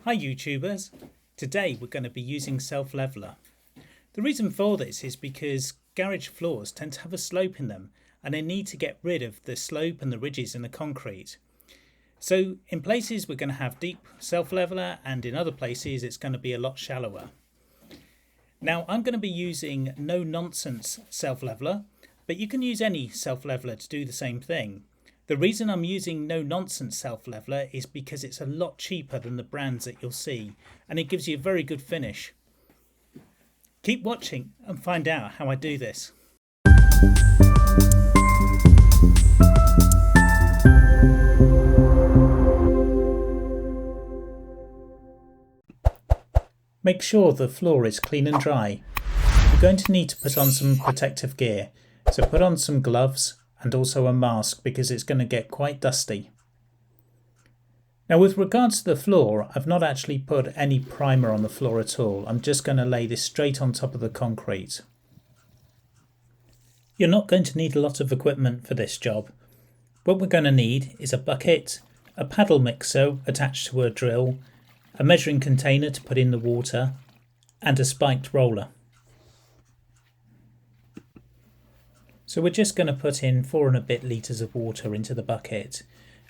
Hi YouTubers, today we're going to be using self-leveler. The reason for this is because garage floors tend to have a slope in them and they need to get rid of the slope and the ridges in the concrete. So in places we're going to have deep self-leveler and in other places it's going to be a lot shallower. Now I'm going to be using no nonsense self-leveler, but you can use any self-leveler to do the same thing. The reason I'm using no nonsense self-leveler is because it's a lot cheaper than the brands that you'll see and it gives you a very good finish. Keep watching and find out how I do this. Make sure the floor is clean and dry. You're going to need to put on some protective gear, so put on some gloves and also a mask because it's going to get quite dusty. Now with regards to the floor, I've not actually put any primer on the floor at all. I'm just going to lay this straight on top of the concrete. You're not going to need a lot of equipment for this job. What we're going to need is a bucket, a paddle mixer attached to a drill, a measuring container to put in the water, and a spiked roller. So we're just going to put in 4 and a bit litres of water into the bucket,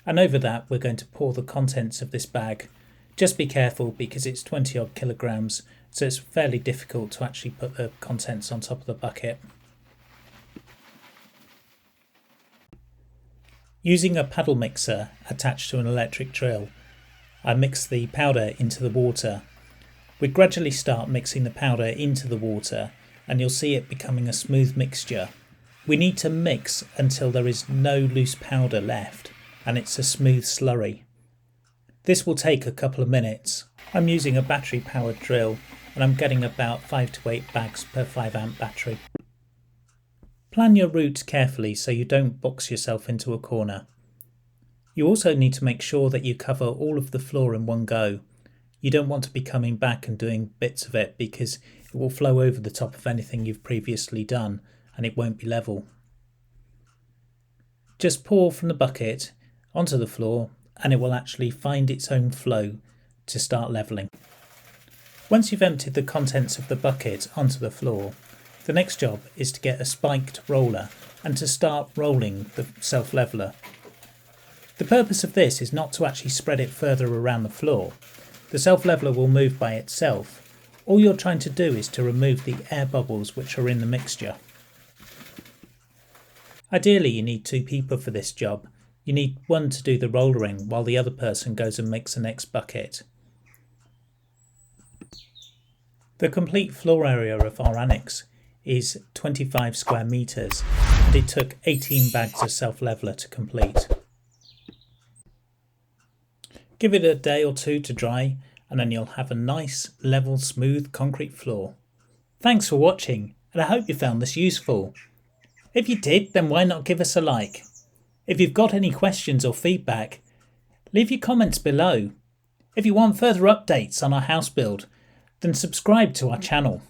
and over that we're going to pour the contents of this bag. Just be careful because it's 20 odd kilograms, so it's fairly difficult to actually put the contents on top of the bucket. Using a paddle mixer attached to an electric drill, I mix the powder into the water. We gradually start mixing the powder into the water and you'll see it becoming a smooth mixture. We need to mix until there is no loose powder left and it's a smooth slurry. This will take a couple of minutes. I'm using a battery powered drill and I'm getting about 5 to 8 bags per 5 amp battery. Plan your route carefully so you don't box yourself into a corner. You also need to make sure that you cover all of the floor in one go. You don't want to be coming back and doing bits of it because it will flow over the top of anything you've previously done and it won't be level. Just pour from the bucket onto the floor and it will actually find its own flow to start levelling. Once you've emptied the contents of the bucket onto the floor, the next job is to get a spiked roller and to start rolling the self-leveler. The purpose of this is not to actually spread it further around the floor. The self-leveler will move by itself. All you're trying to do is to remove the air bubbles which are in the mixture. Ideally you need 2 people for this job. You need one to do the rollering while the other person goes and makes the next bucket. The complete floor area of our annex is 25 square metres and it took 18 bags of self-leveler to complete. Give it a day or 2 to dry and then you'll have a nice, level, smooth concrete floor. Thanks for watching and I hope you found this useful. If you did, then why not give us a like? If you've got any questions or feedback, leave your comments below. If you want further updates on our house build, then subscribe to our channel.